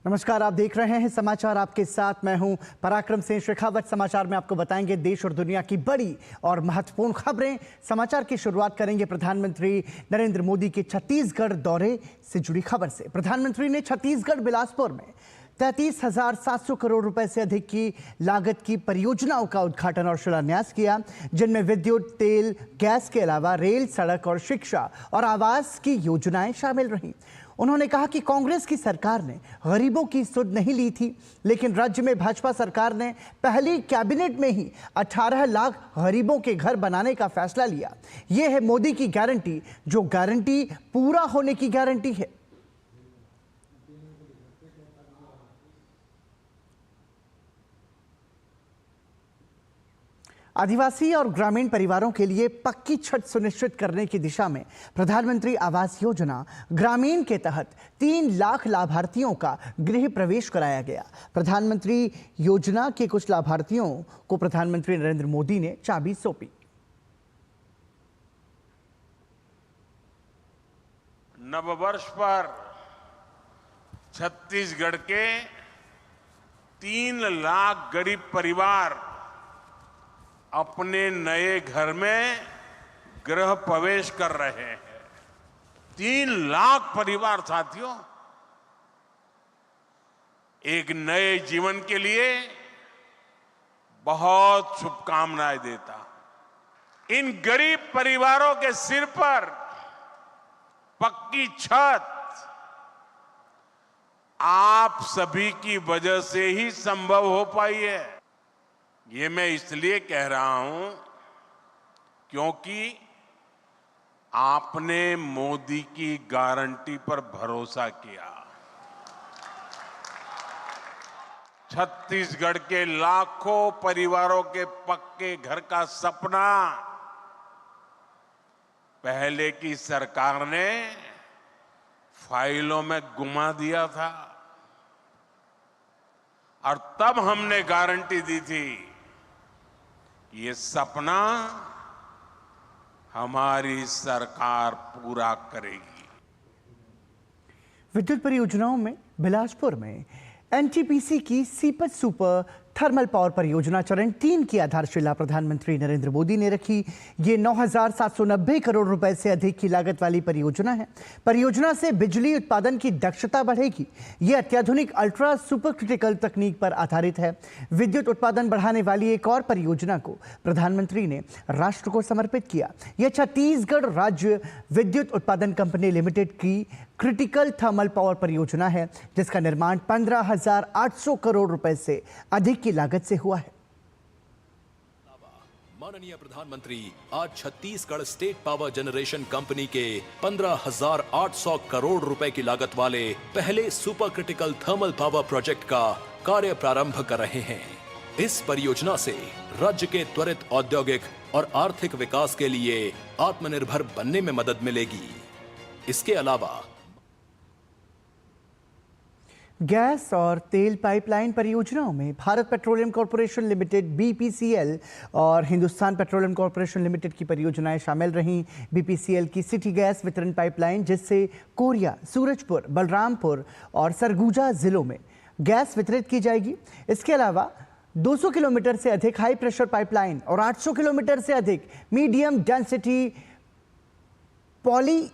नमस्कार, आप देख रहे हैं समाचार। आपके साथ मैं हूं पराक्रम सिंह शेखावत। समाचार में आपको बताएंगे देश और दुनिया की बड़ी और महत्वपूर्ण खबरें। समाचार की शुरुआत करेंगे प्रधानमंत्री नरेंद्र मोदी के छत्तीसगढ़ दौरे से जुड़ी खबर से। प्रधानमंत्री ने छत्तीसगढ़ बिलासपुर में 33,700 करोड़ रुपए से अधिक की लागत की परियोजनाओं का उद्घाटन और शिलान्यास किया, जिनमें विद्युत, तेल, गैस के अलावा रेल, सड़क और शिक्षा और आवास की योजनाएं शामिल रहीं। उन्होंने कहा कि कांग्रेस की सरकार ने गरीबों की सुध नहीं ली थी, लेकिन राज्य में भाजपा सरकार ने पहली कैबिनेट में ही 18 लाख गरीबों के घर बनाने का फैसला लिया। यह है मोदी की गारंटी, जो गारंटी पूरा होने की गारंटी है। आदिवासी और ग्रामीण परिवारों के लिए पक्की छत सुनिश्चित करने की दिशा में प्रधानमंत्री आवास योजना ग्रामीण के तहत 3 लाख लाभार्थियों का गृह प्रवेश कराया गया। प्रधानमंत्री योजना के कुछ लाभार्थियों को प्रधानमंत्री नरेंद्र मोदी ने चाबी सौंपी। नववर्ष पर छत्तीसगढ़ के 3 लाख गरीब परिवार अपने नए घर में गृह प्रवेश कर रहे हैं। 3 लाख परिवार साथियों, एक नए जीवन के लिए बहुत शुभकामनाएं देता। इन गरीब परिवारों के सिर पर पक्की छत आप सभी की वजह से ही संभव हो पाई है। ये मैं इसलिए कह रहा हूं क्योंकि आपने मोदी की गारंटी पर भरोसा किया। छत्तीसगढ़ के लाखों परिवारों के पक्के घर का सपना पहले की सरकार ने फाइलों में गुमा दिया था, और तब हमने गारंटी दी थी ये सपना हमारी सरकार पूरा करेगी। विद्युत परियोजनाओं में बिलासपुर में एनटीपीसी की सीपत सुपर थर्मल पावर परियोजना चरण 3 की आधारशिला प्रधानमंत्री नरेंद्र मोदी ने रखी। ये 9,790 करोड़ रुपए से अधिक की लागत वाली परियोजना है। परियोजना से बिजली उत्पादन की दक्षता बढ़ेगी। ये अत्याधुनिक अल्ट्रा सुपर क्रिटिकल तकनीक पर आधारित है। विद्युत उत्पादन बढ़ाने वाली एक और परियोजना को प्रधानमंत्री ने राष्ट्र को समर्पित किया। यह छत्तीसगढ़ राज्य विद्युत उत्पादन कंपनी लिमिटेड की क्रिटिकल थर्मल पावर परियोजना है, जिसका निर्माण 15,800 करोड़ रुपए से अधिक की लागत से हुआ है। माननीय प्रधानमंत्री आज Chhattisgarh state power generation company के 15,800 करोड़ रुपए की लागत वाले पहले super critical thermal power project का कार्य प्रारंभ कर रहे हैं। इस परियोजना से राज्य के त्वरित औद्योगिक और आर्थिक विकास के लिए आत्मनिर्भर बनने में मदद मिलेगी। इसके अलावा गैस और तेल पाइपलाइन परियोजनाओं में Bharat petroleum corporation limited BPCL और हिंदुस्तान पेट्रोलियम कॉर्पोरेशन लिमिटेड की परियोजनाएं शामिल रहीं। बीपीसीएल की सिटी गैस वितरण पाइपलाइन, जिससे कोरिया, सूरजपुर, बलरामपुर और सरगुजा जिलों में गैस वितरित की जाएगी। इसके अलावा 200 किलोमीटर से अधिक हाई प्रेशर पाइपलाइन और 800 किलोमीटर से अधिक medium density poly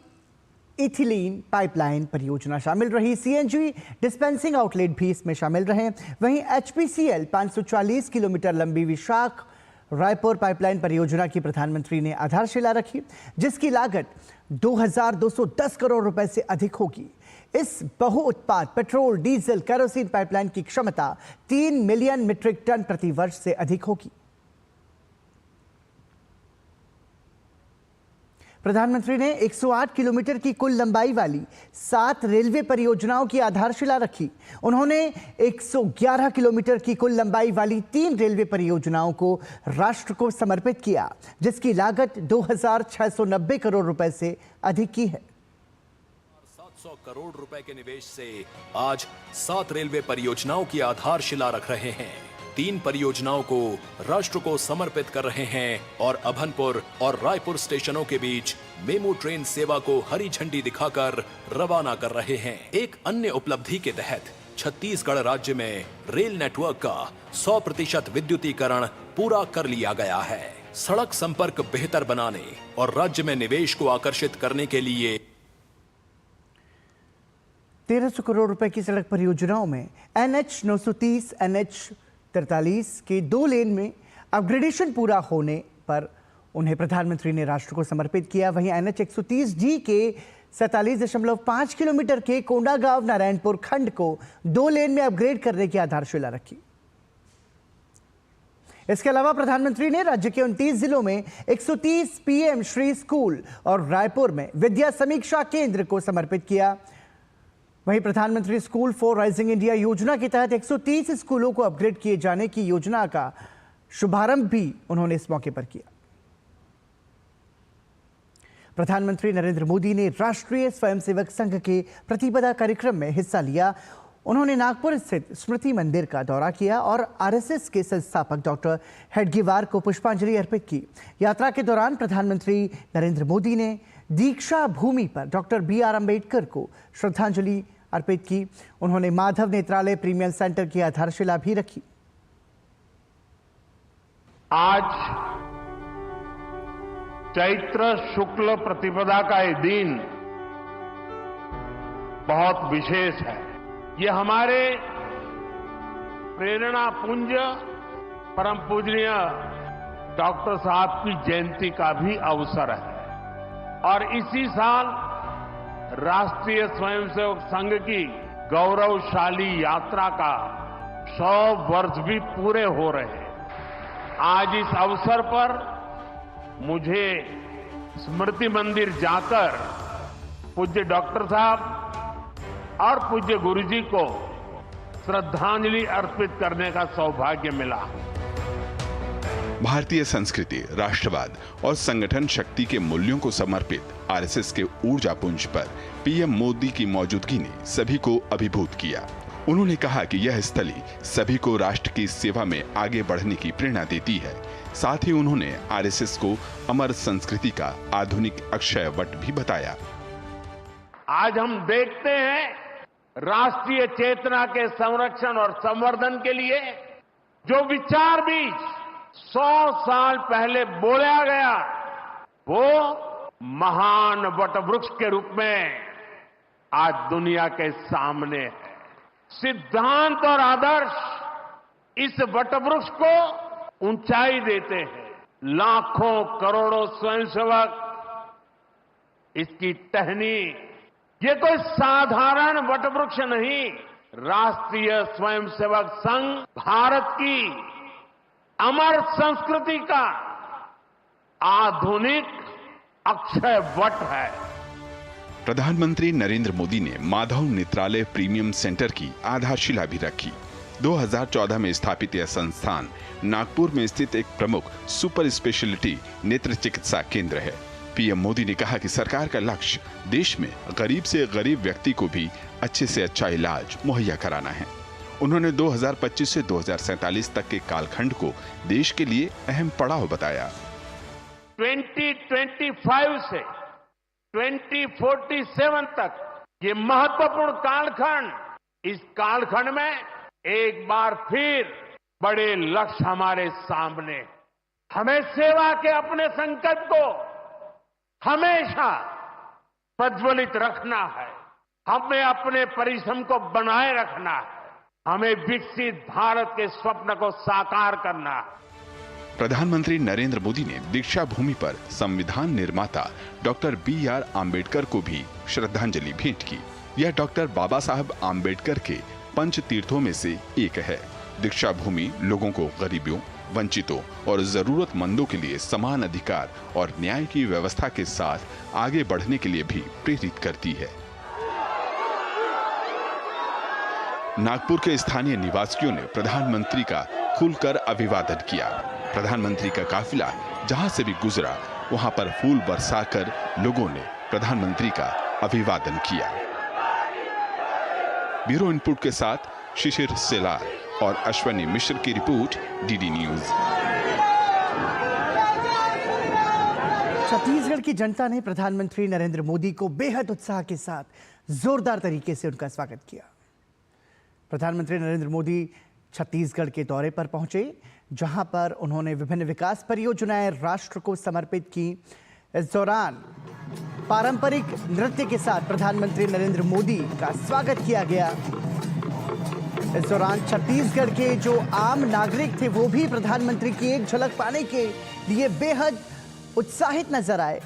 ethylene pipeline परियोजना शामिल रही। सीएनजी डिस्पेंसिंग आउटलेट भी इसमें शामिल रहे। वहीं एचपीसीएल 540 किलोमीटर लंबी विशाख रायपुर पाइपलाइन परियोजना की प्रधानमंत्री ने आधारशिला रखी, जिसकी लागत 2,210 करोड़ रुपए से अधिक होगी। इस बहुउत्पाद पेट्रोल, डीजल, केरोसिन पाइपलाइन की क्षमता 3 मिलियन मीट्रिक टन प्रति वर्ष से अधिक होगी। प्रधानमंत्री ने 108 किलोमीटर की कुल लंबाई वाली 7 रेलवे परियोजनाओं की आधारशिला रखी। उन्होंने 111 किलोमीटर की कुल लंबाई वाली 3 रेलवे परियोजनाओं को राष्ट्र को समर्पित किया, जिसकी लागत 2,690 करोड़ रुपए से अधिक की है। 700 करोड़ रुपए के निवेश से आज 7 रेलवे परियोजनाओं की आधारशिला रख रहे हैं। 3 परियोजनाओं को राष्ट्र को समर्पित कर रहे हैं और अभनपुर और रायपुर स्टेशनों के बीच मेमू ट्रेन सेवा को हरी झंडी दिखाकर रवाना कर रहे हैं। एक अन्य उपलब्धि के तहत छत्तीसगढ़ राज्य में रेल नेटवर्क का 100% विद्युतीकरण पूरा कर लिया गया है। सड़क संपर्क बेहतर बनाने और राज्य में निवेश को आकर्षित करने के लिए 1300 करोड़ रुपए की सड़क परियोजनाओं में NH 930, NH 43 के 2 लेन में अपग्रेडेशन पूरा होने पर उन्हें प्रधानमंत्री ने राष्ट्र को समर्पित किया। वहीं NH 130D के 47.5 किलोमीटर के कोंडागांव नारायणपुर खंड को 2 लेन में अपग्रेड करने की आधारशिला रखी। इसके अलावा प्रधानमंत्री ने राज्य के 29 जिलों में 130 PM श्री स्कूल और रायपुर में विद्या समीक्षा केंद्र को समर्पित किया। वहीं प्रधानमंत्री स्कूल फॉर राइजिंग इंडिया योजना के तहत 130 स्कूलों को अपग्रेड किए जाने की योजना का शुभारंभ भी उन्होंने इस मौके पर किया। प्रधानमंत्री नरेंद्र मोदी ने राष्ट्रीय स्वयंसेवक संघ के प्रतिपदा कार्यक्रम में हिस्सा लिया। उन्होंने नागपुर स्थित स्मृति मंदिर का दौरा किया और RSS के संस्थापक डॉक्टर हेडगेवार को पुष्पांजलि अर्पित की। यात्रा के दौरान प्रधानमंत्री नरेंद्र मोदी ने दीक्षा भूमि पर डॉक्टर BR अम्बेडकर को श्रद्धांजलि अर्पित की। उन्होंने माधव नेत्रालय प्रीमियम सेंटर की आधारशिला भी रखी। आज चैत्र शुक्ल प्रतिपदा का ये दिन बहुत विशेष है। ये हमारे प्रेरणा पुंज परम पूजनीय डॉक्टर साहब की जयंती का भी अवसर है और इसी साल राष्ट्रीय स्वयंसेवक संघ की गौरवशाली यात्रा का 100 वर्ष भी पूरे हो रहे हैं। आज इस अवसर पर मुझे स्मृति मंदिर जाकर पूज्य डॉक्टर साहब और पूज्य गुरुजी को श्रद्धांजलि अर्पित करने का सौभाग्य मिला। भारतीय संस्कृति, राष्ट्रवाद और संगठन शक्ति के मूल्यों को समर्पित RSS के ऊर्जा पुंज पर PM मोदी की मौजूदगी ने सभी को अभिभूत किया। उन्होंने कहा कि यह स्थली सभी को राष्ट्र की सेवा में आगे बढ़ने की प्रेरणा देती है। साथ ही उन्होंने RSS को अमर संस्कृति का आधुनिक अक्षय वट भी बताया। आज हम देखते हैं राष्ट्रीय चेतना के संरक्षण और संवर्धन के लिए जो विचार भी 100 साल पहले बोला गया वो महान वटवृक्ष के रूप में आज दुनिया के सामने है। सिद्धांत और आदर्श इस वटवृक्ष को ऊंचाई देते हैं। लाखों करोड़ों स्वयंसेवक इसकी टहनी, ये कोई साधारण वटवृक्ष नहीं, राष्ट्रीय स्वयंसेवक संघ भारत की अमर संस्कृति का आधुनिक अक्षय वट है। प्रधानमंत्री नरेंद्र मोदी ने माधव नेत्रालय प्रीमियम सेंटर की आधारशिला भी रखी। 2014 में स्थापित यह संस्थान नागपुर में स्थित एक प्रमुख सुपर स्पेशलिटी नेत्र चिकित्सा केंद्र है। PM मोदी ने कहा कि सरकार का लक्ष्य देश में गरीब से गरीब व्यक्ति को भी अच्छे से अच्छा इलाज मुहैया कराना है। उन्होंने 2025 से 2047 तक के कालखंड को देश के लिए अहम पड़ाव बताया। 2025 से 2047 तक ये महत्वपूर्ण कालखंड, इस कालखंड में एक बार फिर बड़े लक्ष्य हमारे सामने। हमें सेवा के अपने संकल्प को हमेशा प्रज्वलित रखना है। हमें अपने परिश्रम को बनाए रखना है। हमें विकसित भारत के स्वप्न को साकार करना है। प्रधानमंत्री नरेंद्र मोदी ने दीक्षा भूमि पर संविधान निर्माता डॉक्टर BR अम्बेडकर को भी श्रद्धांजलि भेंट की। यह डॉक्टर बाबा साहब अम्बेडकर के पंच तीर्थों में से एक है। दीक्षा भूमि लोगों को गरीबों, वंचितों और जरूरतमंदों के लिए समान अधिकार और न्याय की व्यवस्था के साथ आगे बढ़ने के लिए भी प्रेरित करती है। नागपुर के स्थानीय निवासियों ने प्रधानमंत्री का खुलकर अभिवादन किया। प्रधानमंत्री का काफिला जहां से भी गुजरा वहां पर फूल बरसाकर लोगों ने प्रधानमंत्री का अभिवादन किया। ब्यूरो इनपुट के साथ शिशिर सेलार और अश्वनी मिश्र की रिपोर्ट, DD न्यूज। छत्तीसगढ़ की जनता ने प्रधानमंत्री नरेंद्र मोदी को बेहद उत्साह के साथ जोरदार तरीके से उनका स्वागत किया। प्रधानमंत्री नरेंद्र मोदी छत्तीसगढ़ के दौरे पर पहुंचे, जहां पर उन्होंने विभिन्न विकास परियोजनाएं राष्ट्र को समर्पित की। इस दौरान पारंपरिक नृत्य के साथ प्रधानमंत्री नरेंद्र मोदी का स्वागत किया गया। इस दौरान छत्तीसगढ़ के जो आम नागरिक थे वो भी प्रधानमंत्री की एक झलक पाने के लिए बेहद उत्साहित नजर आए।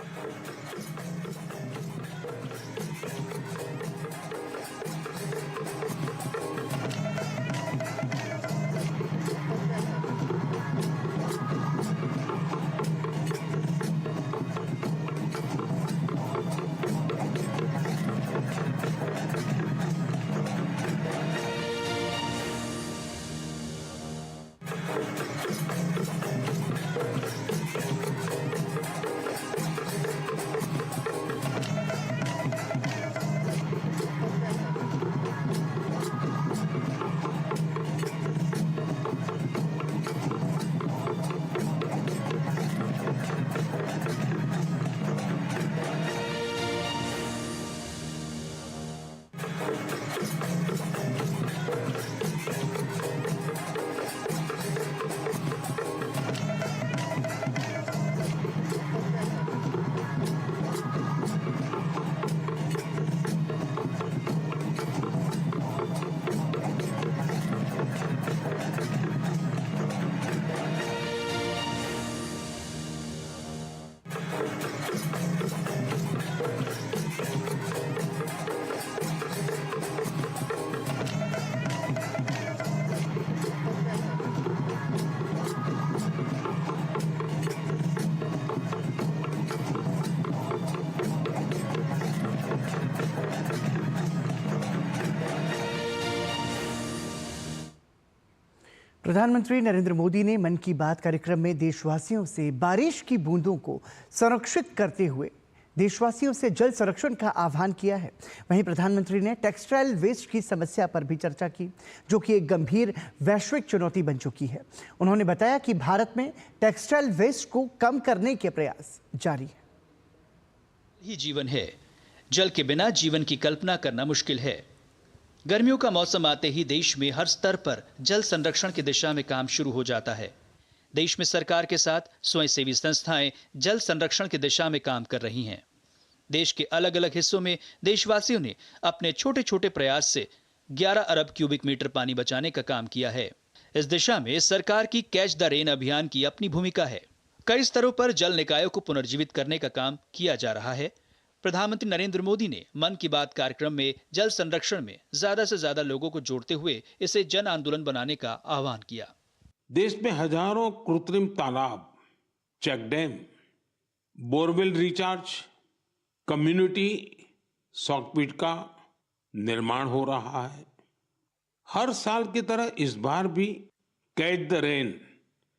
प्रधानमंत्री नरेंद्र मोदी ने मन की बात कार्यक्रम में देशवासियों से बारिश की बूंदों को संरक्षित करते हुए देशवासियों से जल संरक्षण का आह्वान किया है। वहीं प्रधानमंत्री ने टेक्सटाइल वेस्ट की समस्या पर भी चर्चा की, जो कि एक गंभीर वैश्विक चुनौती बन चुकी है। उन्होंने बताया कि भारत में टेक्सटाइल वेस्ट को कम करने के प्रयास जारी है। ही जीवन है, जल के बिना जीवन की कल्पना करना मुश्किल है। गर्मियों का मौसम आते ही देश में हर स्तर पर जल संरक्षण की दिशा में काम शुरू हो जाता है। देश में सरकार के साथ स्वयंसेवी संस्थाएं जल संरक्षण की दिशा में काम कर रही हैं। देश के अलग अलग हिस्सों में देशवासियों ने अपने छोटे छोटे प्रयास से 11 अरब क्यूबिक मीटर पानी बचाने का काम किया है। इस दिशा में सरकार की कैच द रेन अभियान की अपनी भूमिका है। कई स्तरों पर जल निकायों को पुनर्जीवित करने का काम किया जा रहा है। प्रधानमंत्री नरेंद्र मोदी ने मन की बात कार्यक्रम में जल संरक्षण में ज्यादा से ज्यादा लोगों को जोड़ते हुए इसे जन आंदोलन बनाने का आह्वान किया। देश में हजारों कृत्रिम तालाब, check dam, borewell recharge, community soak pit का निर्माण हो रहा है। हर साल की तरह इस बार भी कैच द रेन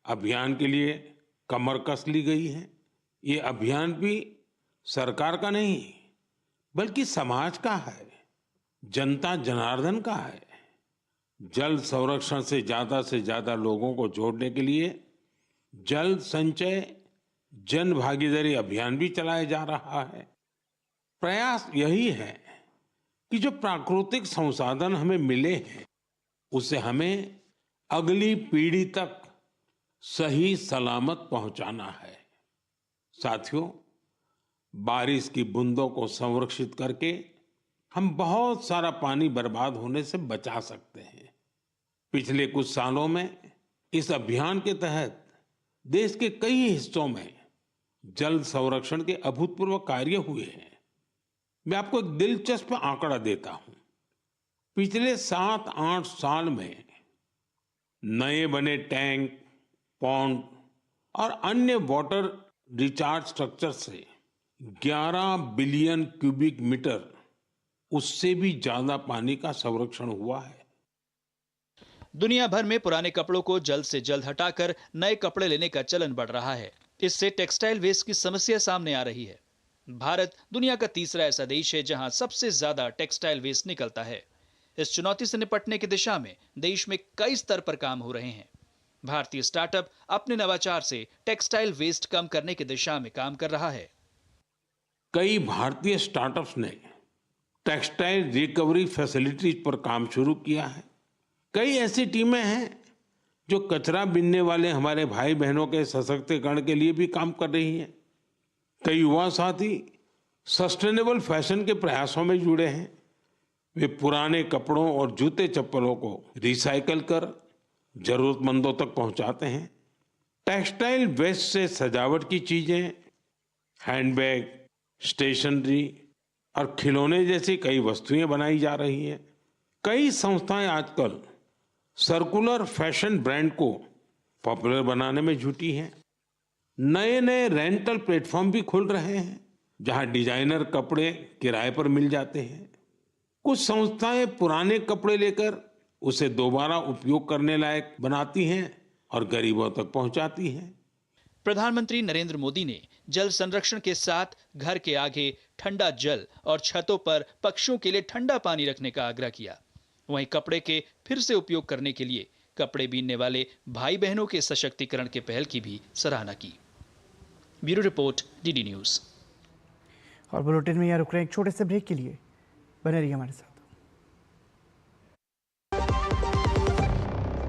अभियान के लिए कमर कस ली गई है। ये अभियान भी सरकार का नहीं बल्कि समाज का है, जनता जनार्दन का है। जल संरक्षण से ज्यादा लोगों को जोड़ने के लिए जल संचय जन भागीदारी अभियान भी चलाया जा रहा है। प्रयास यही है कि जो प्राकृतिक संसाधन हमें मिले हैं उसे हमें अगली पीढ़ी तक सही सलामत पहुंचाना है। साथियों, बारिश की बूंदों को संरक्षित करके हम बहुत सारा पानी बर्बाद होने से बचा सकते हैं। पिछले कुछ सालों में इस अभियान के तहत देश के कई हिस्सों में जल संरक्षण के अभूतपूर्व कार्य हुए हैं। मैं आपको एक दिलचस्प आंकड़ा देता हूं। पिछले 7-8 साल में नए बने टैंक, पॉन्ड और अन्य वाटर रिचार्ज स्ट्रक्चर से 11 बिलियन क्यूबिक मीटर उससे भी ज्यादा पानी का संरक्षण हुआ है। दुनिया भर में पुराने कपड़ों को जल्द से जल्द हटाकर नए कपड़े लेने का चलन बढ़ रहा है। इससे टेक्सटाइल वेस्ट की समस्या सामने आ रही है। भारत दुनिया का तीसरा ऐसा देश है जहां सबसे ज्यादा टेक्सटाइल वेस्ट निकलता है। इस चुनौती से निपटने की दिशा में देश में कई स्तर पर काम हो रहे हैं। भारतीय स्टार्टअप अपने नवाचार से टेक्सटाइल वेस्ट कम करने की दिशा में काम कर रहा है। कई भारतीय स्टार्टअप्स ने टेक्सटाइल रिकवरी फैसिलिटीज पर काम शुरू किया है। कई ऐसी टीमें हैं जो कचरा बीनने वाले हमारे भाई बहनों के सशक्तिकरण के लिए भी काम कर रही हैं। कई युवा साथी सस्टेनेबल फैशन के प्रयासों में जुड़े हैं। वे पुराने कपड़ों और जूते चप्पलों को रिसाइकल कर जरूरतमंदों तक पहुंचाते हैं। टेक्सटाइल वेस्ट से सजावट की चीजें, हैंडबैग, स्टेशनरी और खिलौने जैसी कई वस्तुएं बनाई जा रही हैं। कई संस्थाएं आजकल सर्कुलर फैशन ब्रांड को पॉपुलर बनाने में जुटी हैं। नए नए रेंटल प्लेटफॉर्म भी खुल रहे हैं जहां डिजाइनर कपड़े किराए पर मिल जाते हैं। कुछ संस्थाएं पुराने कपड़े लेकर उसे दोबारा उपयोग करने लायक बनाती हैं और गरीबों तक पहुंचाती हैं। प्रधानमंत्री नरेंद्र मोदी ने जल संरक्षण के साथ घर के आगे ठंडा जल और छतों पर पक्षियों के लिए ठंडा पानी रखने का आग्रह किया। वहीं कपड़े के फिर से उपयोग करने के लिए कपड़े बीनने वाले भाई बहनों के सशक्तिकरण के पहल की भी सराहना की। Bureau report, DD news. और बुलेटिन में यहाँ रुक रहे हैं एक छोटे से ब्रेक के लिए, बने रहिए हमारे साथ।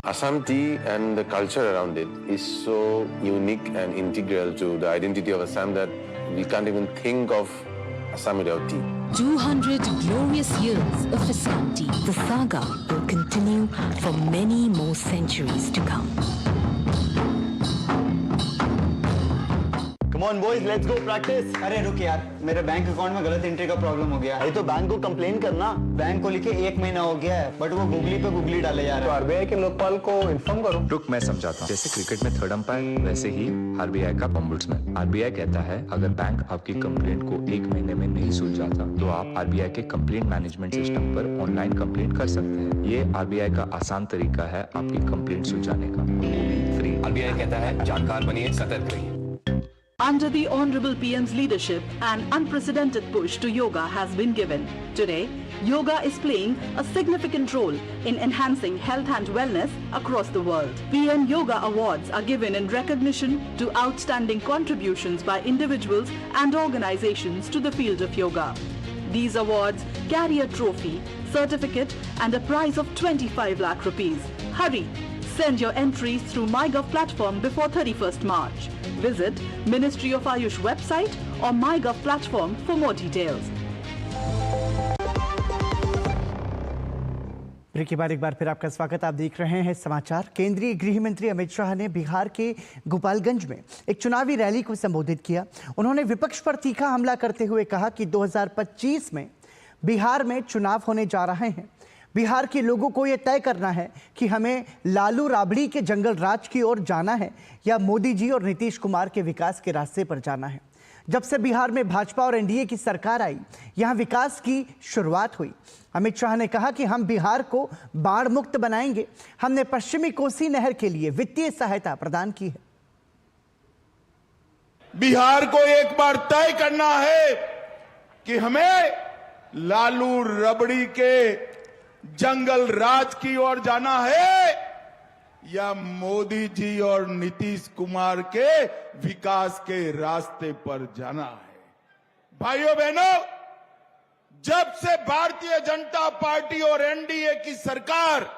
Assam tea and the culture around it is so unique and integral to the identity of Assam that we can't even think of Assam without tea. 200 glorious years of Assam tea. The saga will continue for many more centuries to come. Come on boys, let's go practice. अरे रुक यार, मेरे bank account में गलत entry का problem हो गया। अरे तो बैंक को कंप्लेन करना। बैंक को लिखे 1 महीना हो गया है, बट वो गूगली पे गूगली डाले जा रहा है। तो आरबीआई के लोकपाल को इन्फॉर्म करो। रुक, मैं समझाता हूँ। जैसे क्रिकेट में थर्ड अंपायर, वैसे ही आरबीआई का ओम्बुड्समैन। आरबीआई कहता है अगर बैंक आपकी कंप्लेंट को 1 महीने में नहीं सुलझाता तो आप आरबीआई के कंप्लेंट मैनेजमेंट सिस्टम पर ऑनलाइन कंप्लेंट कर सकते हैं। ये आरबीआई का आसान तरीका है आपकी कंप्लेंट सुलझाने का, वो भी फ्री। आरबीआई कहता है जानकार बनिए, सतर्क रहिए। Under the Honorable PM's leadership, an unprecedented push to yoga has been given. Today, yoga is playing a significant role in enhancing health and wellness across the world. PM Yoga Awards are given in recognition to outstanding contributions by individuals and organizations to the field of yoga. These awards carry a trophy, certificate and a prize of 25 lakh rupees. Hurry! Send your entries through MyGov platform before 31st March. Visit Ministry of Ayush website or MyGov platform for more details. Break के बाद एक बार फिर आपका स्वागत। आप देख रहे हैं समाचार। केंद्रीय गृह मंत्री अमित शाह ने बिहार के गोपालगंज में एक चुनावी रैली को संबोधित किया। उन्होंने विपक्ष पर तीखा हमला करते हुए कहा कि 2025 में बिहार में चुनाव होने जा रहे हैं। बिहार के लोगों को यह तय करना है कि हमें लालू राबड़ी के जंगल राज की ओर जाना है या मोदी जी और नीतीश कुमार के विकास के रास्ते पर जाना है। जब से बिहार में भाजपा और एनडीए की सरकार आई, यहां विकास की शुरुआत हुई। अमित शाह ने कहा कि हम बिहार को बाढ़ मुक्त बनाएंगे। हमने पश्चिमी कोसी नहर के लिए वित्तीय सहायता प्रदान की है। बिहार को एक बार तय करना है कि हमें लालू रबड़ी के जंगल राज की ओर जाना है या मोदी जी और नीतीश कुमार के विकास के रास्ते पर जाना है। भाइयों बहनों, जब से भारतीय जनता पार्टी और एनडीए की सरकार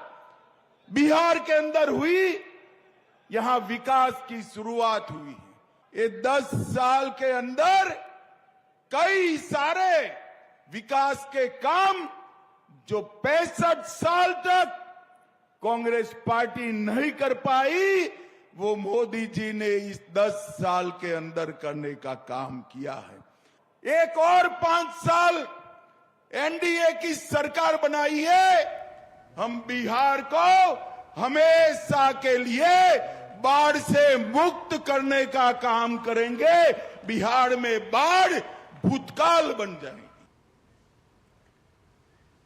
बिहार के अंदर हुई, यहां विकास की शुरुआत हुई है। ये 10 साल के अंदर कई सारे विकास के काम जो 65 साल तक कांग्रेस पार्टी नहीं कर पाई, वो मोदी जी ने इस 10 साल के अंदर करने का काम किया है। एक और 5 साल एनडीए की सरकार बनाई है। हम बिहार को हमेशा के लिए बाढ़ से मुक्त करने का काम करेंगे। बिहार में बाढ़ भूतकाल बन जाएगी।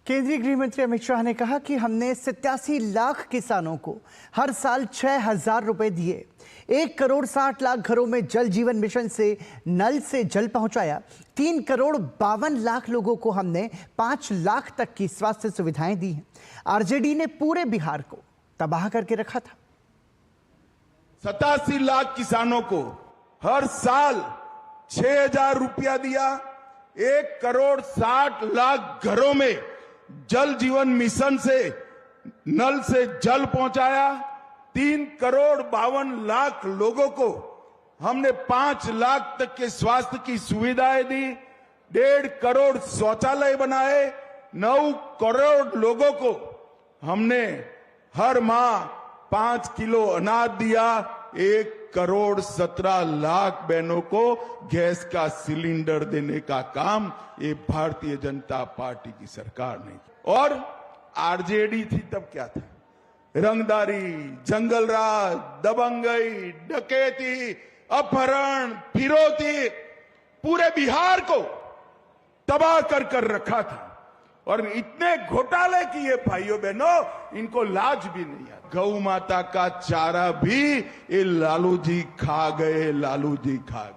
केंद्रीय गृह मंत्री अमित शाह ने कहा कि हमने 87 लाख किसानों को हर साल 6,000 रुपए दिए। 1,60,00,000 घरों में जल जीवन मिशन से नल से जल पहुंचाया। 3,52,00,000 लोगों को हमने 5 लाख तक की स्वास्थ्य सुविधाएं दी हैं। आरजेडी ने पूरे बिहार को तबाह करके रखा था। 87 लाख किसानों को हर साल 6,000 रुपया दिया। 1,60,00,000 घरों में जल जीवन मिशन से नल से जल पहुंचाया, 3,52,00,000 लोगों को हमने 5 लाख तक के स्वास्थ्य की सुविधाएं दी, 1.5 करोड़ शौचालय बनाए, 9 करोड़ लोगों को हमने हर माह 5 किलो अनाज दिया, 1,17,00,000 बहनों को गैस का सिलेंडर देने का काम ये भारतीय जनता पार्टी की सरकार ने किया। और आरजेडी थी तब क्या था? रंगदारी, जंगलराज, दबंगई, डकैती, अपहरण, फिरौती, पूरे बिहार को तबाह कर रखा था। और इतने घोटाले किए भाइयों बहनों, इनको लाज भी नहीं आता। गौ माता का चारा भी ये लालू जी खा गए, लालू जी खा गए।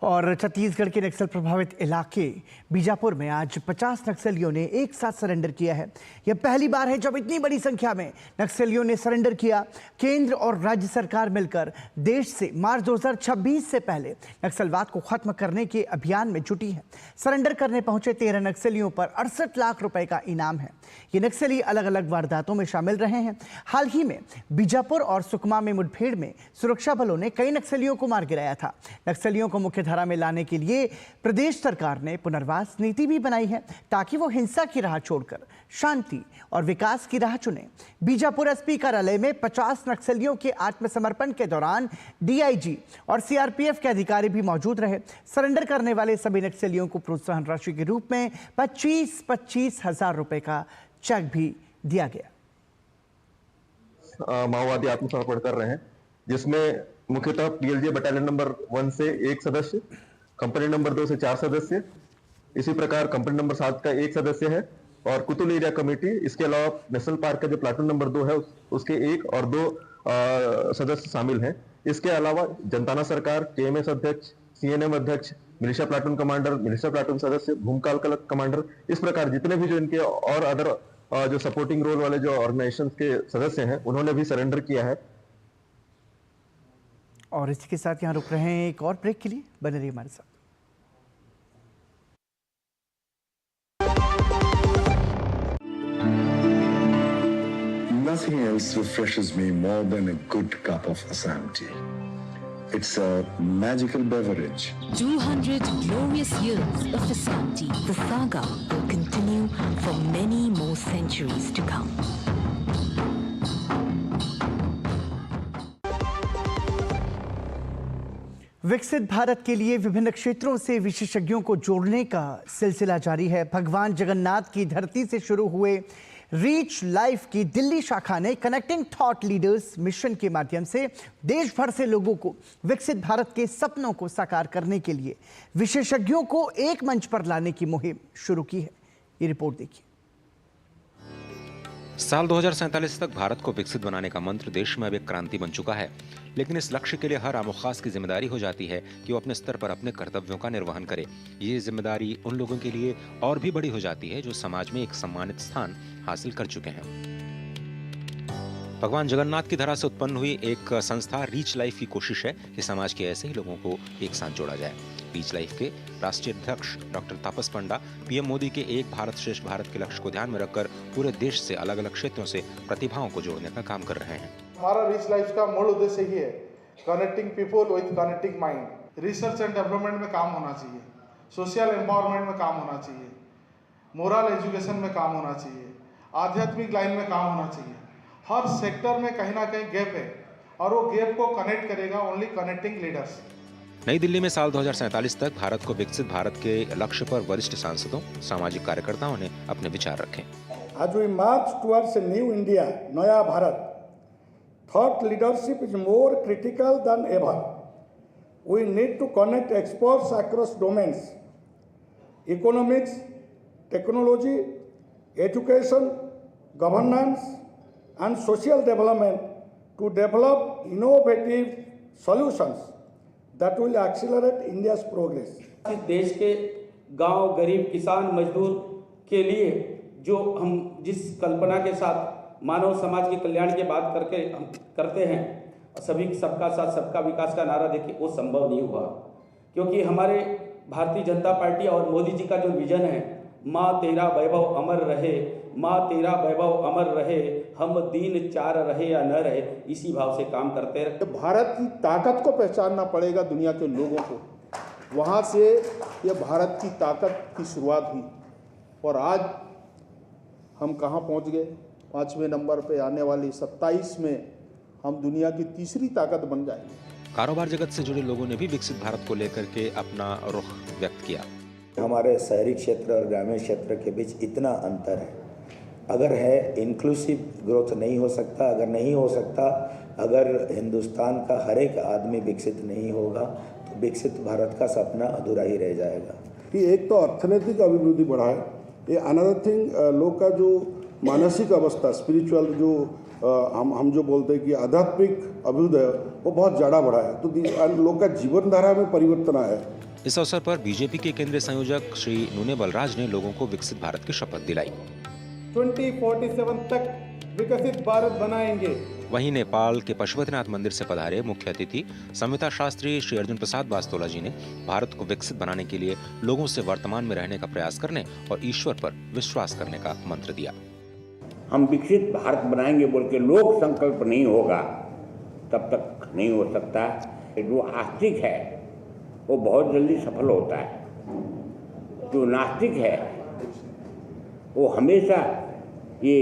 और छत्तीसगढ़ के नक्सल प्रभावित इलाके बीजापुर में आज 50 नक्सलियों ने एक साथ सरेंडर किया है। यह पहली बार है जब इतनी बड़ी संख्या में नक्सलियों ने सरेंडर किया। केंद्र और राज्य सरकार मिलकर देश से मार्च 2026 से पहले नक्सलवाद को खत्म करने के अभियान में जुटी है। सरेंडर करने पहुंचे 13 नक्सलियों पर 68 लाख रुपए का इनाम है। ये नक्सली अलग अलग वारदातों में शामिल रहे हैं। हाल ही में बीजापुर और सुकमा में मुठभेड़ में सुरक्षा बलों ने कई नक्सलियों को मार गिराया था। नक्सलियों को मुख्य धारा में लाने के लिए प्रदेश सरकार ने पुनर्वास नीति भी बनाई है ताकि वो हिंसा की राह छोड़कर शांति और विकास की राह चुने। बीजापुर एसपी कार्यालय में 50 नक्सलियों के आत्मसमर्पण के दौरान डीआईजी और सीआरपीएफ के अधिकारी भी मौजूद रहे। सरेंडर करने वाले सभी नक्सलियों को प्रोत्साहन राशि के रूप में 25-25 हजार रुपए का चेक भी दिया गया। माओवादी आत्मसमर्पण कर रहे हैं, जिसमें मुख्यतः पीएलजे बटालियन नंबर 1 से 1 सदस्य, कंपनी नंबर 2 से 4 सदस्य, इसी प्रकार कंपनी नंबर 7 का 1 सदस्य है और कुतुल एरिया कमेटी, इसके अलावा नेशनल पार्क का जो प्लाटून नंबर 2 है उसके 1 और 2 सदस्य शामिल हैं। इसके अलावा जनताना सरकार, केएमएस अध्यक्ष, सीएनएम अध्यक्ष, militia platoon commander, militia platoon सदस्य, भूमकाल कमांडर, इस प्रकार जितने भी जो इनके और अदर जो सपोर्टिंग रोल वाले जो ऑर्गेनाइजेशन के सदस्य हैं उन्होंने भी सरेंडर किया है। और इसी के साथ यहाँ रुक रहे हैं एक और ब्रेक के लिए, बने रहिए हमारे साथ। Nothing else refreshes me more than a good cup of Assam tea. It's a magical beverage. 200 glorious years of Assam tea. The saga will continue for many more centuries to come. विकसित भारत के लिए विभिन्न क्षेत्रों से विशेषज्ञों को जोड़ने का सिलसिला जारी है। भगवान जगन्नाथ की धरती से शुरू हुए रीच लाइफ की दिल्ली शाखा ने कनेक्टिंग थॉट लीडर्स मिशन के माध्यम से देश भर से लोगों को विकसित भारत के सपनों को साकार करने के लिए विशेषज्ञों को एक मंच पर लाने की मुहिम शुरू की है। ये रिपोर्ट देखिए। साल 2047 तक भारत को विकसित बनाने का मंत्र देश में अब एक क्रांति बन चुका है, लेकिन इस लक्ष्य के लिए हर आम खास की जिम्मेदारी हो जाती है कि वो अपने स्तर पर अपने कर्तव्यों का निर्वहन करे। ये जिम्मेदारी उन लोगों के लिए और भी बड़ी हो जाती है जो समाज में एक सम्मानित स्थान हासिल कर चुके हैं। भगवान जगन्नाथ की धरा से उत्पन्न हुई एक संस्था रीच लाइफ की कोशिश है कि समाज के ऐसे ही लोगों को एक साथ जोड़ा जाए। रीच लाइफ के राष्ट्रीय अध्यक्ष डॉक्टर तापस पंडा पीएम मोदी के एक भारत श्रेष्ठ भारत के लक्ष्य को ध्यान में रखकर पूरे देश से अलग अलग क्षेत्रों से प्रतिभाओं को जोड़ने का काम कर रहे हैं। हमारा रीच लाइफ का मूल उद्देश्य ही है connecting people with connecting mind. Research and development में काम होना चाहिए, सोशल एम्पावरमेंट में काम होना चाहिए, मोरल एजुकेशन में काम होना चाहिए, आध्यात्मिक लाइन में काम होना चाहिए। हर सेक्टर में कहीं ना कहीं गैप है और वो गैप को कनेक्ट करेगा ओनली कनेक्टिंग लीडर्स। नई दिल्ली में साल 2047 तक भारत को विकसित भारत के लक्ष्य पर वरिष्ठ सांसदों, सामाजिक कार्यकर्ताओं ने अपने विचार रखे। As we march towards a new India, नया Bharat, thought leadership is more critical than ever. We need to connect experts across domains: economics, technology, education, governance, and social development to develop innovative solutions that will accelerate India's progress. देश के गांव, गरीब, किसान, मजदूर के लिए जो हम जिस कल्पना के साथ मानव समाज के कल्याण की बात करके हम करते हैं, सभी सबका साथ सबका विकास का नारा देके वो संभव नहीं हुआ, क्योंकि हमारे भारतीय जनता पार्टी और मोदी जी का जो विजन है, माँ तेरा वैभव अमर रहे, माँ तेरा वैभव अमर रहे, हम दीन चार रहे या न रहे, इसी भाव से काम करते रहे। भारत की ताकत को पहचानना पड़ेगा दुनिया के लोगों को। वहाँ से ये भारत की ताकत की शुरुआत हुई और आज हम कहाँ पहुँच गए। 5वें नंबर पे आने वाली 27 में हम दुनिया की तीसरी ताकत बन जाएंगे। कारोबार जगत से जुड़े लोगों ने भी विकसित भारत को लेकर के अपना रुख व्यक्त किया। हमारे शहरी क्षेत्र और ग्रामीण क्षेत्र के बीच इतना अंतर है, अगर है इंक्लूसिव ग्रोथ नहीं हो सकता, अगर नहीं हो सकता, अगर हिंदुस्तान का हर एक आदमी विकसित नहीं होगा तो विकसित भारत का सपना अधूरा ही रह जाएगा। कि एक तो अर्थनैतिक अभिवृद्धि बढ़ा है, ये अनदर थिंग लोग का जो मानसिक अवस्था स्पिरिचुअल जो हम जो बोलते हैं कि आध्यात्मिक अभ्युदय वो बहुत ज़्यादा बढ़ा है, तो लोग का जीवन धारा में परिवर्तन आया है। इस अवसर पर बीजेपी के केंद्रीय संयोजक श्री नूने बलराज ने लोगों को विकसित भारत की शपथ दिलाई। 2047 तक विकसित भारत बनाएंगे। वहीं नेपाल के पशुपतिनाथ मंदिर से पधारे मुख्य अतिथि संविता शास्त्री श्री अर्जुन प्रसाद वास्तोला जी ने भारत को विकसित बनाने के लिए लोगों से वर्तमान में रहने का प्रयास करने और ईश्वर पर विश्वास करने का मंत्र दिया। हम विकसित भारत बनाएंगे बोल के लोक संकल्प नहीं होगा तब तक नहीं हो सकता। जो आस्तिक है वो बहुत जल्दी सफल होता है, जो नास्तिक है वो हमेशा ये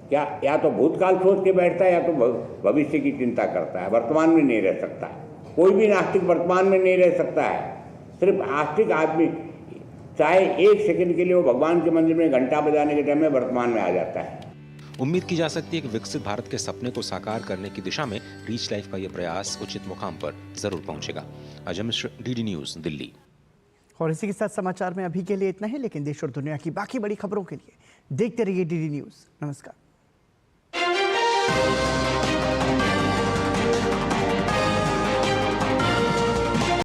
क्या या तो भूतकाल सोच के बैठता है या तो भविष्य की चिंता करता है, वर्तमान में नहीं रह सकता। कोई भी नास्तिक वर्तमान में नहीं रह सकता है। सिर्फ आस्तिक आदमी चाहे एक सेकंड के लिए वो भगवान के मंदिर में घंटा बजाने के टाइम में वर्तमान में आ जाता है। उम्मीद की जा सकती है कि विकसित भारत के सपने को साकार करने की दिशा में रीच लाइफ का यह प्रयास उचित मुकाम पर जरूर पहुंचेगा। Ajay Mishra, DD news, Delhi. और इसी के साथ समाचार में अभी के लिए इतना ही, लेकिन देश और दुनिया की बाकी बड़ी खबरों के लिए देखते रहिए डीडी न्यूज। नमस्कार।